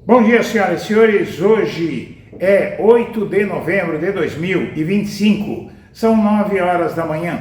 Bom dia, senhoras e senhores. Hoje é 8 de novembro de 2025. São 9 horas da manhã.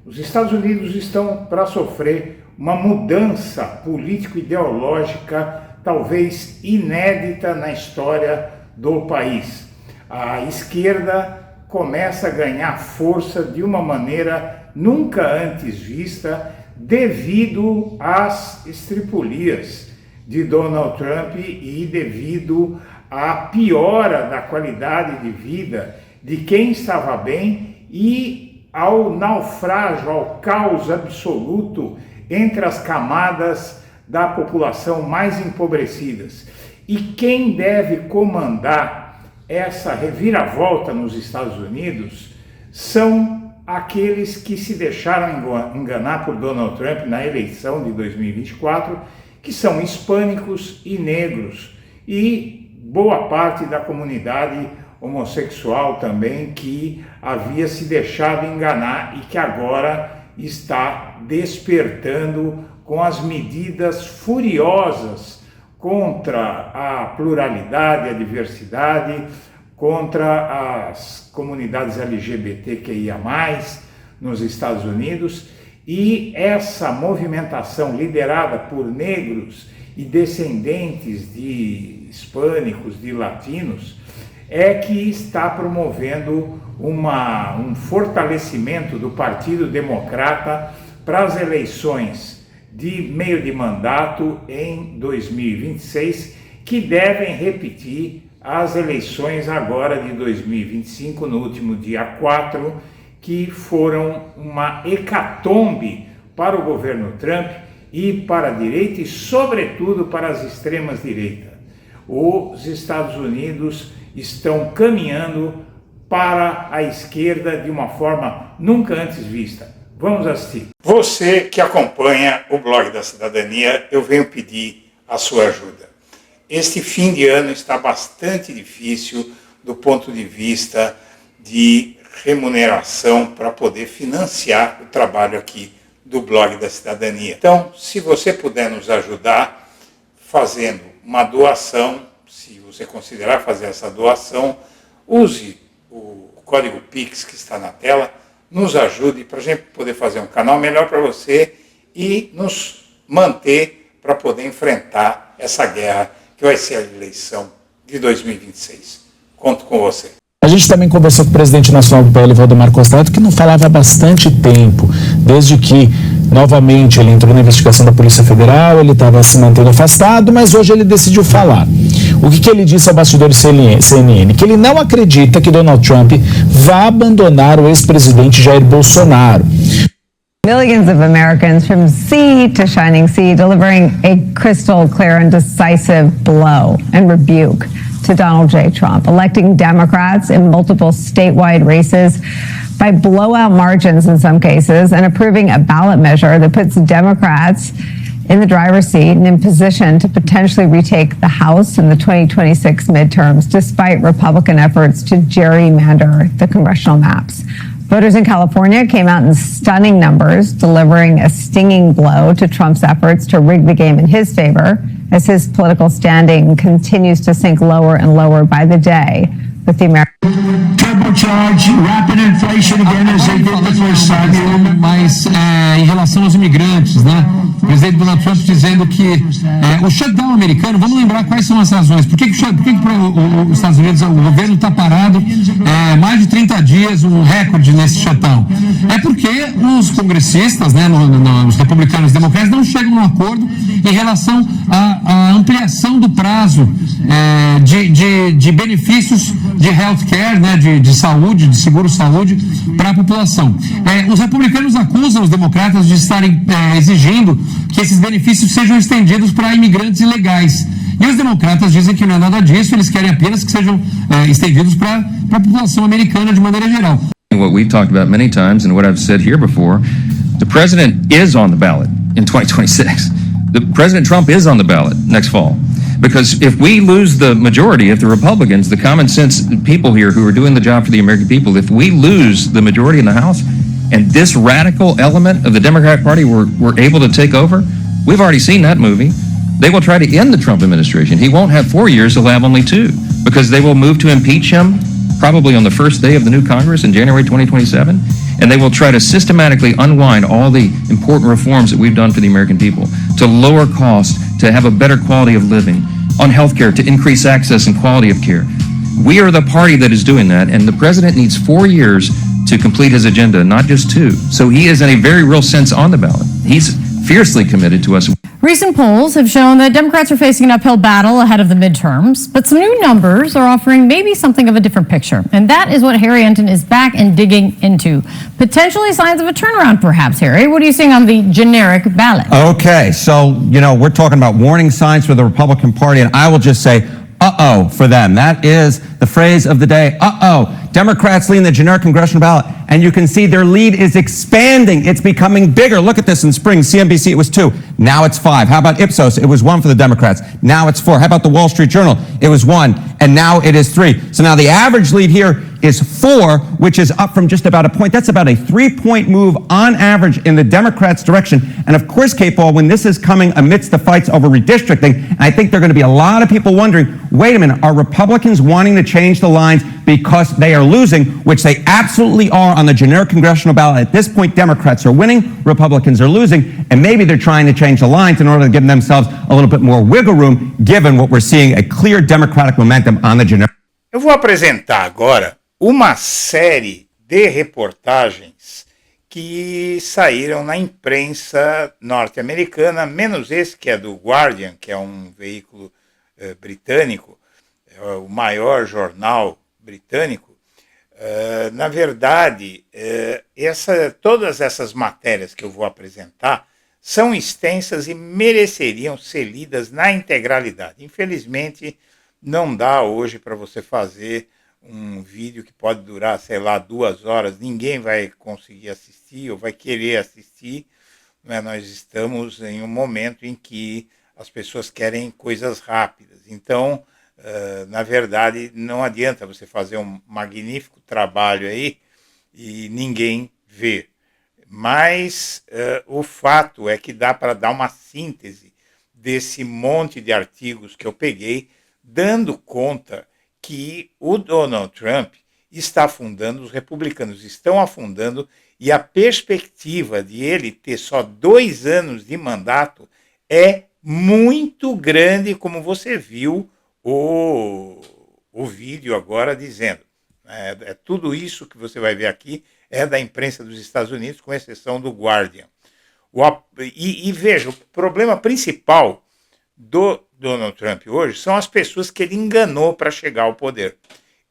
Os Estados Unidos estão para sofrer uma mudança político-ideológica talvez inédita na história do país. A esquerda começa a ganhar força de uma maneira nunca antes vista devido às estripulias de Donald Trump e devido à piora da qualidade de vida de quem estava bem e ao naufrágio, ao caos absoluto entre as camadas da população mais empobrecidas. E quem deve comandar essa reviravolta nos Estados Unidos são aqueles que se deixaram enganar por Donald Trump na eleição de 2024, que são hispânicos e negros, e boa parte da comunidade homossexual também, que havia se deixado enganar e que agora está despertando com as medidas furiosas contra a pluralidade, a diversidade, contra as comunidades LGBTQIA+, nos Estados Unidos. E essa movimentação liderada por negros e descendentes de hispânicos, de latinos, é que está promovendo um fortalecimento do Partido Democrata para as eleições de meio de mandato em 2026, que devem repetir as eleições agora de 2025, no último dia 4, que foram uma hecatombe para o governo Trump e para a direita e, sobretudo, para as extremas direitas. Os Estados Unidos estão caminhando para a esquerda de uma forma nunca antes vista. Vamos assistir. Você que acompanha o Blog da Cidadania, eu venho pedir a sua ajuda. Este fim de ano está bastante difícil do ponto de vista de remuneração para poder financiar o trabalho aqui do Blog da Cidadania. Então, se você puder nos ajudar fazendo uma doação, se você considerar fazer essa doação, use o código Pix que está na tela, nos ajude para a gente poder fazer um canal melhor para você e nos manter para poder enfrentar essa guerra que vai ser a eleição de 2026. Conto com você. A gente também conversou com o presidente nacional do PL, Valdemar Costa Neto, que não falava há bastante tempo, desde que, novamente, ele entrou na investigação da Polícia Federal, ele estava se mantendo afastado, mas hoje ele decidiu falar. O que ele disse ao bastidor CNN? Que ele não acredita que Donald Trump vá abandonar o ex-presidente Jair Bolsonaro. Millions of Americans from sea to shining sea delivering a crystal clear and decisive blow and rebuke to Donald J. Trump, electing Democrats in multiple statewide races by blowout margins in some cases, and approving a ballot measure that puts Democrats in the driver's seat and in position to potentially retake the House in the 2026 midterms, despite Republican efforts to gerrymander the congressional maps. Voters in California came out in stunning numbers, delivering a stinging blow to Trump's efforts to rig the game in his favor, as his political standing continues to sink lower and lower by the day with the American. Turbocharge, rapid inflation again as they did the first time. Mas em relação aos imigrantes, né? O presidente Donald Trump dizendo que o shutdown americano, vamos lembrar quais são as razões. Por que os Estados Unidos, o governo está parado mais de 30 dias, um recorde nesse shutdown? É porque os congressistas, né, os republicanos e democratas não chegam a um acordo em relação à ampliação do prazo de benefícios de healthcare, né, de saúde, de seguro-saúde para a população. Os republicanos acusam os democratas de estarem exigindo que esses benefícios sejam estendidos para imigrantes ilegais. E os democratas dizem que não é nada disso, eles querem apenas que sejam estendidos para a população americana de maneira geral. What we've talked about many times and what I've said here before, the president is on the ballot in 2026. President Trump is on the ballot next fall. Because if we lose the majority, if the Republicans, the common sense people here who are doing the job for the American people, if we lose the majority in the House and this radical element of the Democratic Party were able to take over, we've already seen that movie. They will try to end the Trump administration. He won't have 4 years, he'll have only 2, because they will move to impeach him probably on the first day of the new Congress in January 2027, and they will try to systematically unwind all the important reforms that we've done for the American people, to lower costs, to have a better quality of living, on healthcare, to increase access and quality of care. We are the party that is doing that, and the president needs 4 years to complete his agenda, not just 2. So he is in a very real sense on the ballot. He's fiercely committed to us. Recent polls have shown that Democrats are facing an uphill battle ahead of the midterms, but some new numbers are offering maybe something of a different picture. And that is what Harry Enton is back and digging into. Potentially signs of a turnaround, perhaps, Harry. What are you seeing on the generic ballot? Okay, so, we're talking about warning signs for the Republican Party, and I will just say, uh-oh, for them. That is the phrase of the day, uh-oh. Democrats lead the generic congressional ballot, and you can see their lead is expanding. It's becoming bigger. Look at this in spring. CNBC, it was 2. Now it's 5. How about Ipsos? It was 1 for the Democrats. Now it's 4. How about the Wall Street Journal? It was 1, and now it is 3. So now the average lead here is 4, which is up from just about a point. That's about a 3-point move on average in the Democrats' direction. And of course, Kate Paul, when this is coming amidst the fights over redistricting, I think there are going to be a lot of people wondering, wait a minute, are Republicans wanting to change the lines because they are losing, which they absolutely are on the generic congressional ballot. At this point, Democrats are winning, Republicans are losing, and maybe they're trying to change the lines in order to give themselves a little bit more wiggle room, given what we're seeing, a clear Democratic momentum on the generic. Eu vou apresentar agora uma série de reportagens que saíram na imprensa norte-americana, menos esse que é do Guardian, que é um veículo britânico, o maior jornal britânico. Na verdade, todas essas matérias que eu vou apresentar são extensas e mereceriam ser lidas na integralidade. Infelizmente, não dá hoje para você fazer um vídeo que pode durar, 2 horas, ninguém vai conseguir assistir ou vai querer assistir, né? Nós estamos em um momento em que as pessoas querem coisas rápidas. Então, na verdade, não adianta você fazer um magnífico trabalho aí e ninguém ver. Mas o fato é que dá para dar uma síntese desse monte de artigos que eu peguei, dando conta que o Donald Trump está afundando, os republicanos estão afundando, e a perspectiva de ele ter só 2 anos de mandato é muito grande, como você viu o vídeo agora dizendo. Tudo isso que você vai ver aqui é da imprensa dos Estados Unidos, com exceção do Guardian. E veja, o problema principal do Donald Trump hoje são as pessoas que ele enganou para chegar ao poder.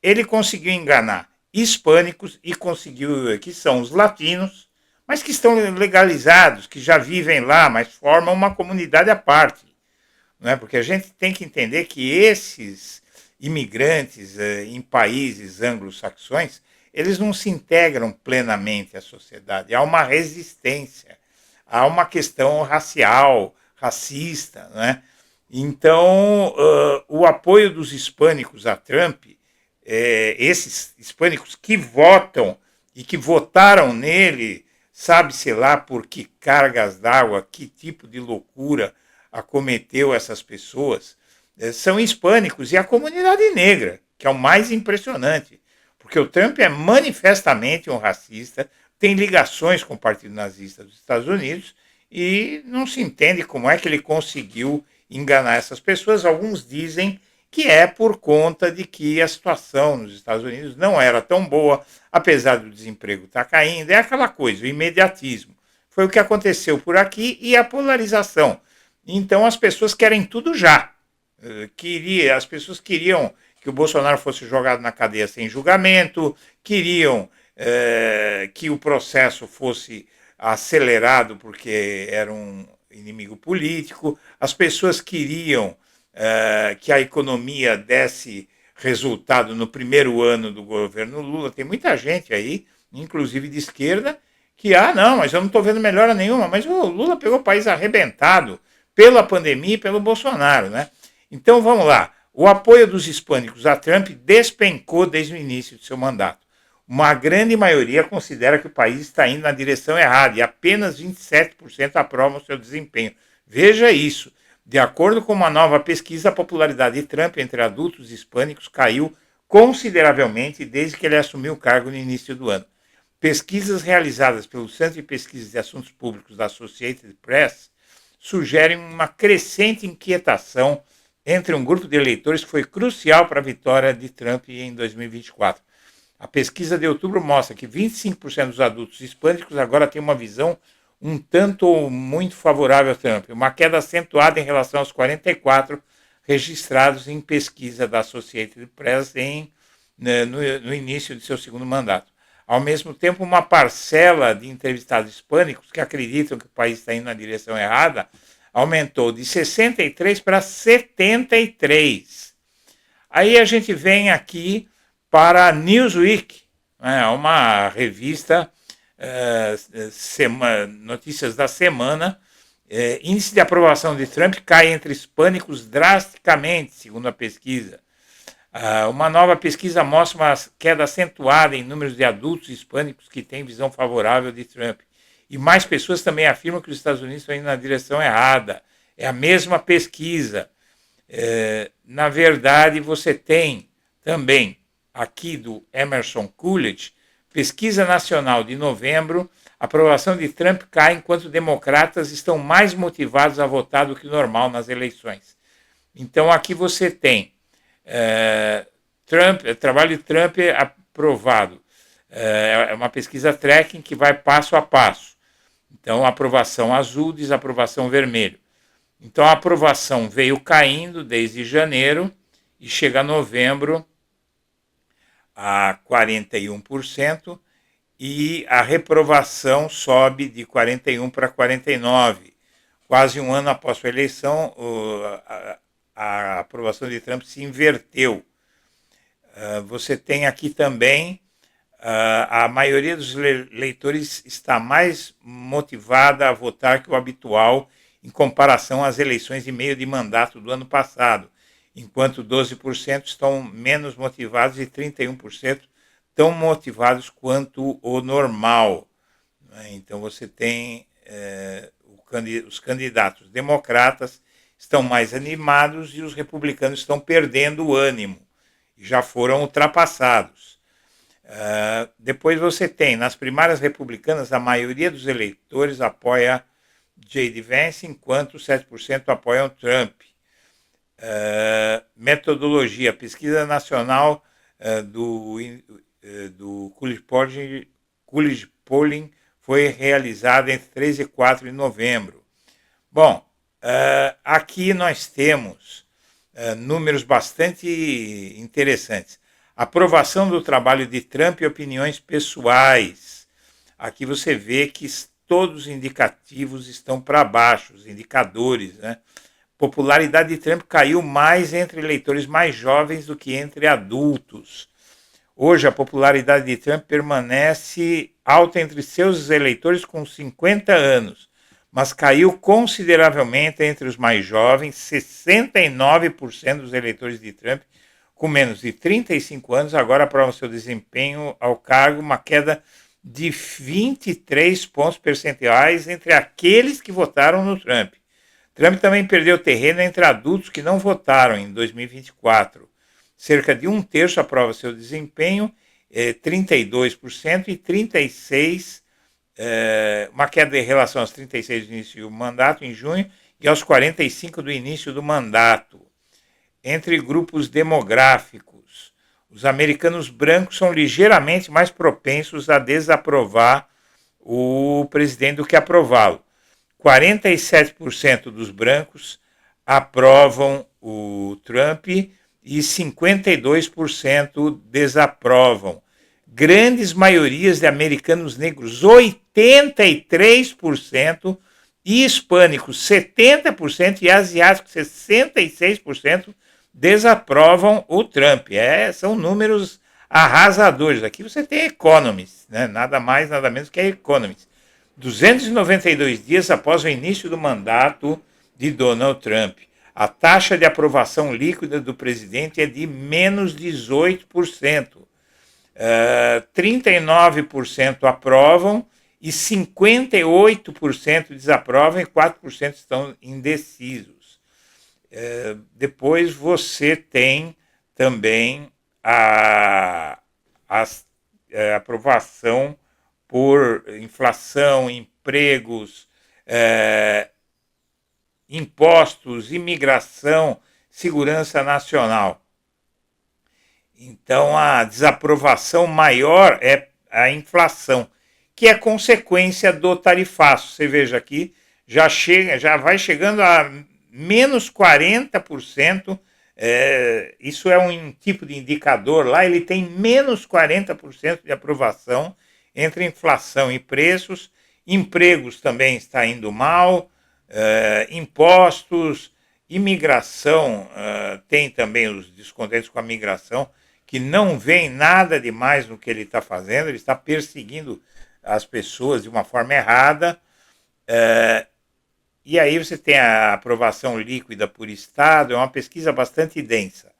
Ele conseguiu enganar hispânicos e conseguiu, que são os latinos, mas que estão legalizados, que já vivem lá, mas formam uma comunidade à parte. Não é? Porque a gente tem que entender que esses imigrantes em países anglo-saxões, eles não se integram plenamente à sociedade. Há uma resistência, há uma questão racial, racista, né? Então, o apoio dos hispânicos a Trump, esses hispânicos que votam e que votaram nele, sabe-se lá por que cargas d'água, que tipo de loucura acometeu essas pessoas, são hispânicos e a comunidade negra, que é o mais impressionante, porque o Trump é manifestamente um racista, tem ligações com o Partido Nazista dos Estados Unidos e não se entende como é que ele conseguiu enganar essas pessoas. Alguns dizem que é por conta de que a situação nos Estados Unidos não era tão boa, apesar do desemprego estar caindo. É aquela coisa, o imediatismo. Foi o que aconteceu por aqui e a polarização. Então as pessoas querem tudo já. As pessoas queriam que o Bolsonaro fosse jogado na cadeia sem julgamento, queriam que o processo fosse acelerado porque era um inimigo político, as pessoas queriam que a economia desse resultado no primeiro ano do governo Lula. Tem muita gente aí, inclusive de esquerda, que, não, mas eu não estou vendo melhora nenhuma, mas o Lula pegou o país arrebentado pela pandemia e pelo Bolsonaro, né? Então vamos lá, o apoio dos hispânicos a Trump despencou desde o início de seu mandato. Uma grande maioria considera que o país está indo na direção errada e apenas 27% aprovam o seu desempenho. Veja isso. De acordo com uma nova pesquisa, a popularidade de Trump entre adultos hispânicos caiu consideravelmente desde que ele assumiu o cargo no início do ano. Pesquisas realizadas pelo Centro de Pesquisas de Assuntos Públicos da Associated Press sugerem uma crescente inquietação entre um grupo de eleitores que foi crucial para a vitória de Trump em 2024. A pesquisa de outubro mostra que 25% dos adultos hispânicos agora têm uma visão um tanto ou muito favorável a Trump, uma queda acentuada em relação aos 44% registrados em pesquisa da Associated Press no início de seu segundo mandato. Ao mesmo tempo, uma parcela de entrevistados hispânicos que acreditam que o país está indo na direção errada aumentou de 63% para 73%. Aí a gente vem aqui para a Newsweek, uma revista, notícias da semana. Índice de aprovação de Trump cai entre hispânicos drasticamente, segundo a pesquisa. Uma nova pesquisa mostra uma queda acentuada em números de adultos hispânicos que têm visão favorável de Trump. E mais pessoas também afirmam que os Estados Unidos estão indo na direção errada. É a mesma pesquisa. Na verdade, você tem também aqui do Emerson Coolidge, pesquisa nacional de novembro, a aprovação de Trump cai enquanto democratas estão mais motivados a votar do que normal nas eleições. Então aqui você tem trabalho de Trump aprovado. É uma pesquisa tracking que vai passo a passo. Então aprovação azul, desaprovação vermelho. Então a aprovação veio caindo desde janeiro e chega a novembro a 41%. E a reprovação sobe de 41% para 49%. Quase um ano após a eleição, a aprovação de Trump se inverteu. Você tem aqui também, a maioria dos eleitores está mais motivada a votar que o habitual em comparação às eleições de meio de mandato do ano passado, enquanto 12% estão menos motivados e 31% tão motivados quanto o normal. Então você tem os candidatos democratas estão mais animados e os republicanos estão perdendo o ânimo, já foram ultrapassados. Depois você tem, nas primárias republicanas, a maioria dos eleitores apoia J.D. Vance, enquanto 7% apoiam Trump. Metodologia, pesquisa nacional do Coolidge Polling foi realizada entre 3 e 4 de novembro. Bom, aqui nós temos números bastante interessantes. Aprovação do trabalho de Trump e opiniões pessoais. Aqui você vê que todos os indicativos estão para baixo, os indicadores, né? Popularidade de Trump caiu mais entre eleitores mais jovens do que entre adultos. Hoje, a popularidade de Trump permanece alta entre seus eleitores com 50 anos, mas caiu consideravelmente entre os mais jovens. 69% dos eleitores de Trump com menos de 35 anos agora aprovam seu desempenho ao cargo, uma queda de 23 pontos percentuais entre aqueles que votaram no Trump. Trump também perdeu terreno entre adultos que não votaram em 2024. Cerca de um terço aprova seu desempenho, 32% e 36%, uma queda em relação aos 36% do início do mandato, em junho, e aos 45% do início do mandato. Entre grupos demográficos, os americanos brancos são ligeiramente mais propensos a desaprovar o presidente do que aprová-lo. 47% dos brancos aprovam o Trump e 52% desaprovam. Grandes maiorias de americanos negros, 83%, e hispânicos, 70%, e asiáticos, 66%, desaprovam o Trump. São números arrasadores. Aqui você tem Economist, né? Nada mais, nada menos que a Economist. 292 dias após o início do mandato de Donald Trump. A taxa de aprovação líquida do presidente é de menos 18%. 39% aprovam e 58% desaprovam e 4% estão indecisos. Depois você tem também a aprovação por inflação, empregos, impostos, imigração, segurança nacional. Então, a desaprovação maior é a inflação, que é consequência do tarifaço. Você veja aqui, já vai chegando a menos 40%. Isso é um tipo de indicador lá, ele tem menos 40% de aprovação entre inflação e preços. Empregos também está indo mal, impostos, imigração, tem também os descontentes com a migração, que não vem nada demais no que ele está fazendo, ele está perseguindo as pessoas de uma forma errada. E aí você tem a aprovação líquida por Estado, é uma pesquisa bastante densa.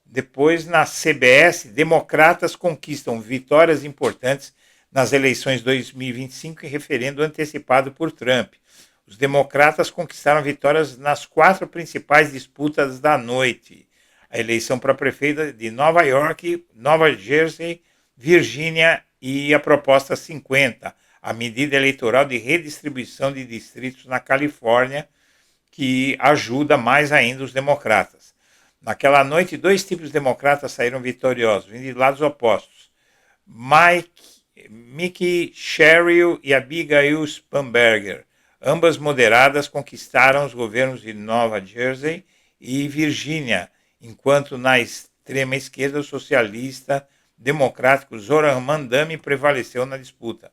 Depois, na CBS, democratas conquistam vitórias importantes nas eleições 2025 em referendo antecipado por Trump. Os democratas conquistaram vitórias nas 4 principais disputas da noite. A eleição para prefeita de Nova York, Nova Jersey, Virgínia e a proposta 50, a medida eleitoral de redistribuição de distritos na Califórnia, que ajuda mais ainda os democratas. Naquela noite, 2 tipos de democratas saíram vitoriosos, vindo de lados opostos. Mickey Sherrill e Abigail Spanberger, ambas moderadas, conquistaram os governos de Nova Jersey e Virgínia, enquanto na extrema esquerda o socialista democrático Zoran Mandami prevaleceu na disputa.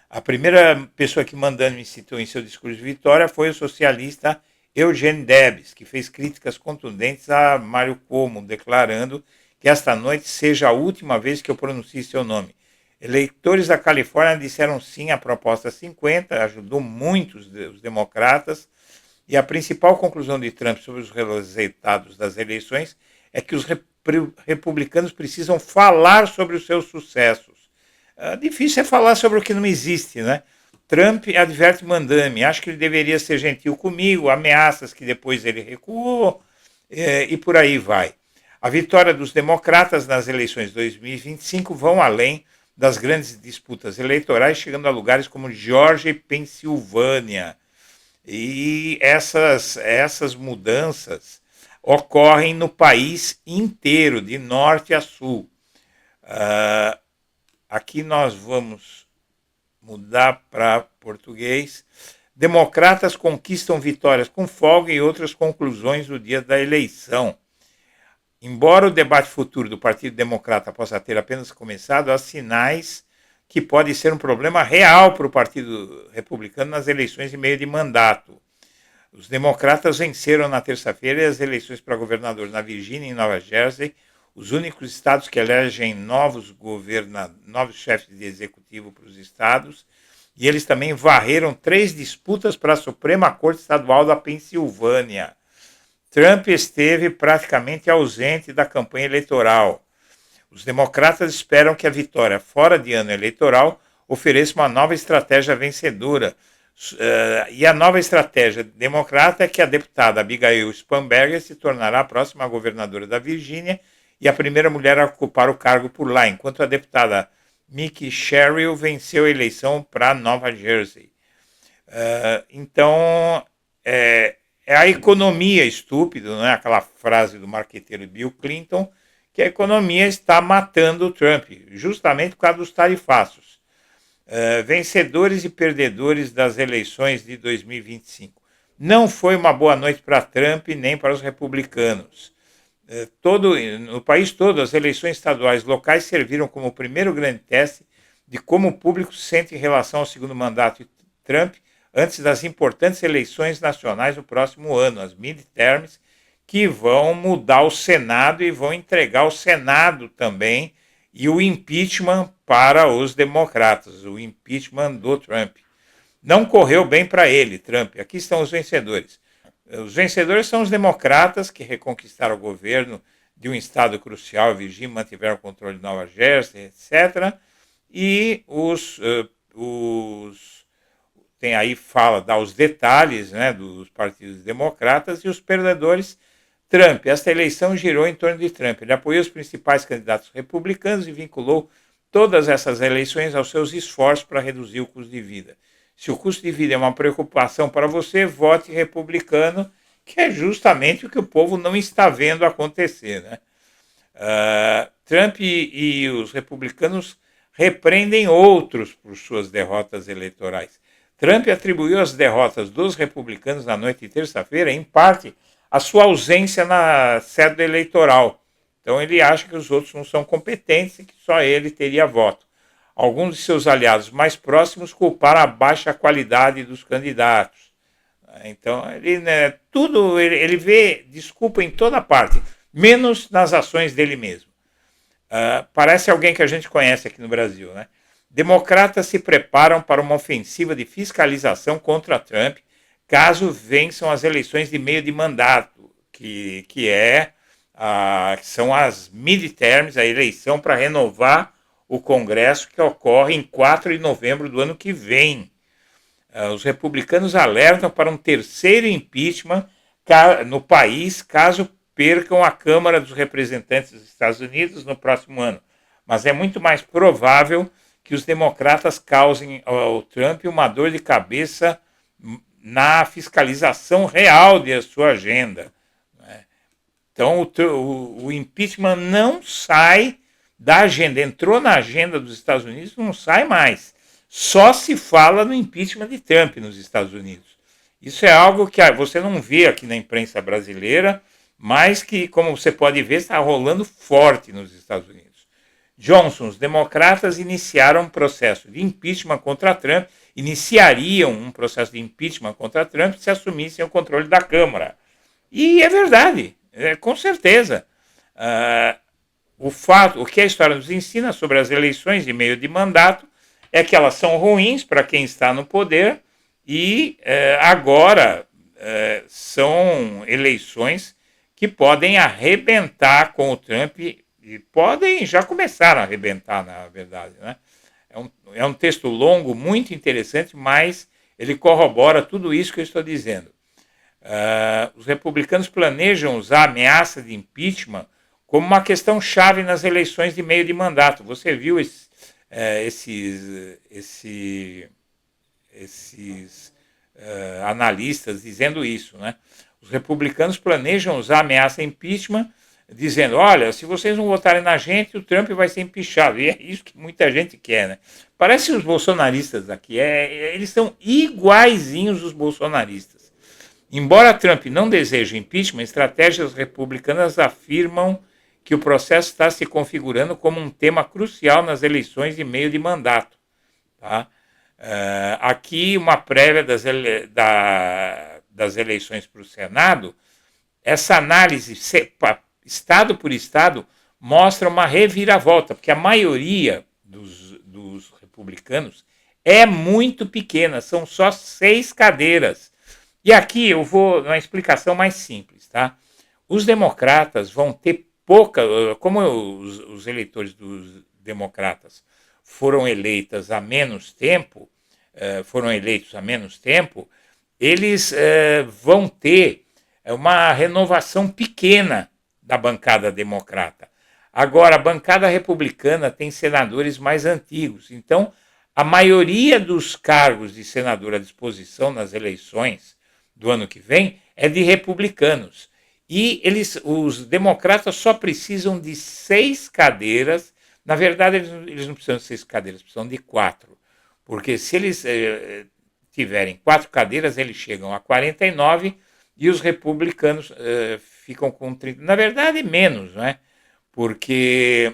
A primeira pessoa que Mandami citou em seu discurso de vitória foi o socialista Eugene Debs, que fez críticas contundentes a Mário Cuomo, declarando que esta noite seja a última vez que eu pronuncie seu nome. Eleitores da Califórnia disseram sim à proposta 50, ajudou muito os democratas, e a principal conclusão de Trump sobre os resultados das eleições é que os republicanos precisam falar sobre os seus sucessos. Difícil é falar sobre o que não existe, né? Trump adverte Mandami, acho que ele deveria ser gentil comigo, ameaças que depois ele recuou, e por aí vai. A vitória dos democratas nas eleições de 2025 vão além das grandes disputas eleitorais, chegando a lugares como Geórgia e Pensilvânia. E essas mudanças ocorrem no país inteiro, de norte a sul. Aqui nós vamos mudar para português. Democratas conquistam vitórias com folga e outras conclusões do dia da eleição. Embora o debate futuro do Partido Democrata possa ter apenas começado, há sinais que pode ser um problema real para o Partido Republicano nas eleições de meio de mandato. Os democratas venceram na terça-feira as eleições para governador na Virgínia e Nova Jersey, os únicos estados que elegem novos chefes de executivo para os estados, e eles também varreram 3 disputas para a Suprema Corte Estadual da Pensilvânia. Trump esteve praticamente ausente da campanha eleitoral. Os democratas esperam que a vitória fora de ano eleitoral ofereça uma nova estratégia vencedora. E a nova estratégia democrata é que a deputada Abigail Spanberger se tornará a próxima governadora da Virgínia e a primeira mulher a ocupar o cargo por lá, enquanto a deputada Mickey Sherrill venceu a eleição para Nova Jersey. Então, é a economia estúpida, não é aquela frase do marqueteiro Bill Clinton, que a economia está matando o Trump, justamente por causa dos tarifaços. Vencedores e perdedores das eleições de 2025. Não foi uma boa noite para Trump nem para os republicanos. No país todo, as eleições estaduais locais serviram como o primeiro grande teste de como o público se sente em relação ao segundo mandato de Trump antes das importantes eleições nacionais do próximo ano, as midterms, que vão mudar o Senado e vão entregar o Senado também, e o impeachment para os democratas, o impeachment do Trump. Não correu bem para ele, Trump. Aqui estão os vencedores. Os vencedores são os democratas, que reconquistaram o governo de um estado crucial, Virgínia, mantiveram o controle de Nova Jersey, etc. E tem aí dá os detalhes, né, dos partidos democratas, e os perdedores, Trump. Esta eleição girou em torno de Trump. Ele apoiou os principais candidatos republicanos e vinculou todas essas eleições aos seus esforços para reduzir o custo de vida. Se o custo de vida é uma preocupação para você, vote republicano, que é justamente o que o povo não está vendo acontecer, né? Trump e os republicanos repreendem outros por suas derrotas eleitorais. Trump atribuiu as derrotas dos republicanos na noite de terça-feira, em parte, à sua ausência na cédula eleitoral. Então ele acha que os outros não são competentes e que só ele teria voto. Alguns de seus aliados mais próximos culparam a baixa qualidade dos candidatos. Então ele vê desculpa em toda parte, menos nas ações dele mesmo. Parece alguém que a gente conhece aqui no Brasil, né? Democratas se preparam para uma ofensiva de fiscalização contra Trump caso vençam as eleições de meio de mandato, que são as midterms, a eleição para renovar o Congresso, que ocorre em 4 de novembro do ano que vem. Os republicanos alertam para um terceiro impeachment no país caso percam a Câmara dos Representantes dos Estados Unidos no próximo ano. Mas é muito mais provável que os democratas causem ao Trump uma dor de cabeça na fiscalização real de sua agenda. Então, o impeachment não sai da agenda. Entrou na agenda dos Estados Unidos, não sai mais. Só se fala no impeachment de Trump nos Estados Unidos. Isso é algo que você não vê aqui na imprensa brasileira, mas que, como você pode ver, está rolando forte nos Estados Unidos. Johnson, os democratas iniciariam um processo de impeachment contra Trump se assumissem o controle da Câmara. E é verdade, com certeza. O que a história nos ensina sobre as eleições de meio de mandato é que elas são ruins para quem está no poder e agora são eleições que podem arrebentar com o Trump e já começaram a arrebentar, na verdade, né? É um texto longo, muito interessante, mas ele corrobora tudo isso que eu estou dizendo. Os republicanos planejam usar a ameaça de impeachment como uma questão chave nas eleições de meio de mandato. Você viu esses analistas dizendo isso, né? Os republicanos planejam usar a ameaça impeachment, dizendo, olha, se vocês não votarem na gente, o Trump vai ser empichado. E é isso que muita gente quer, né? Parece os bolsonaristas aqui, eles são iguaizinhos os bolsonaristas. Embora Trump não deseje impeachment, estratégias republicanas afirmam que o processo está se configurando como um tema crucial nas eleições de meio de mandato. Tá? Aqui uma prévia das eleições para o Senado, essa análise, estado por estado, mostra uma reviravolta, porque a maioria dos republicanos é muito pequena, são só 6 cadeiras. E aqui eu vou numa explicação mais simples, tá? Os democratas vão ter como os eleitores dos democratas foram eleitos há menos tempo, eles vão ter uma renovação pequena da bancada democrata. Agora, a bancada republicana tem senadores mais antigos, então a maioria dos cargos de senador à disposição nas eleições do ano que vem é de republicanos. E os democratas só precisam de 6 cadeiras. Na verdade, eles não precisam de 6 cadeiras, precisam de 4. Porque se eles tiverem 4 cadeiras, eles chegam a 49 e os republicanos ficam com 30. Na verdade, menos, não é? Porque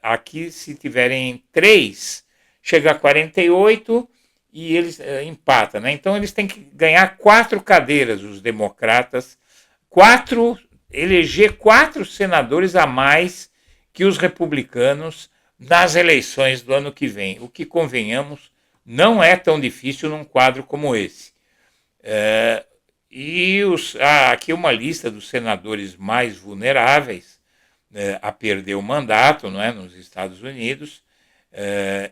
aqui, se tiverem 3, chega a 48 e eles empatam, né? Então, eles têm que ganhar 4 cadeiras, os democratas, eleger 4 senadores a mais que os republicanos nas eleições do ano que vem. O que, convenhamos, não é tão difícil num quadro como esse. Aqui uma lista dos senadores mais vulneráveis a perder o mandato, não é, nos Estados Unidos,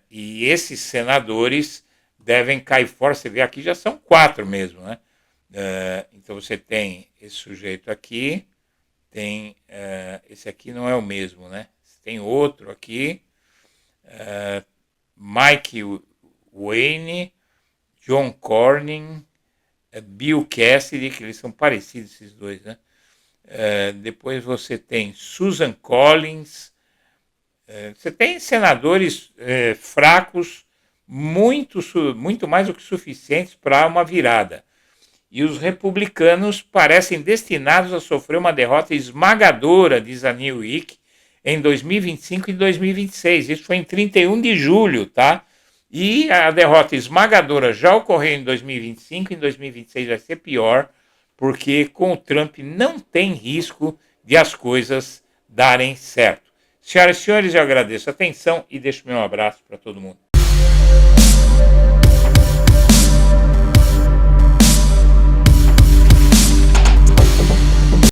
e esses senadores devem cair fora. Você vê aqui já são 4 mesmo, né? Então você tem esse sujeito aqui, tem esse aqui não é o mesmo, né? Tem outro aqui, Mike Wayne, John Cornyn, Bill Cassidy, que eles são parecidos esses dois, né? Depois você tem Susan Collins, você tem senadores fracos, muito mais do que suficientes para uma virada. E os republicanos parecem destinados a sofrer uma derrota esmagadora, diz a Newsweek, em 2025 e 2026. Isso foi em 31 de julho, tá? E a derrota esmagadora já ocorreu em 2025, em 2026 vai ser pior, porque com o Trump não tem risco de as coisas darem certo. Senhoras e senhores, eu agradeço a atenção e deixo meu abraço para todo mundo.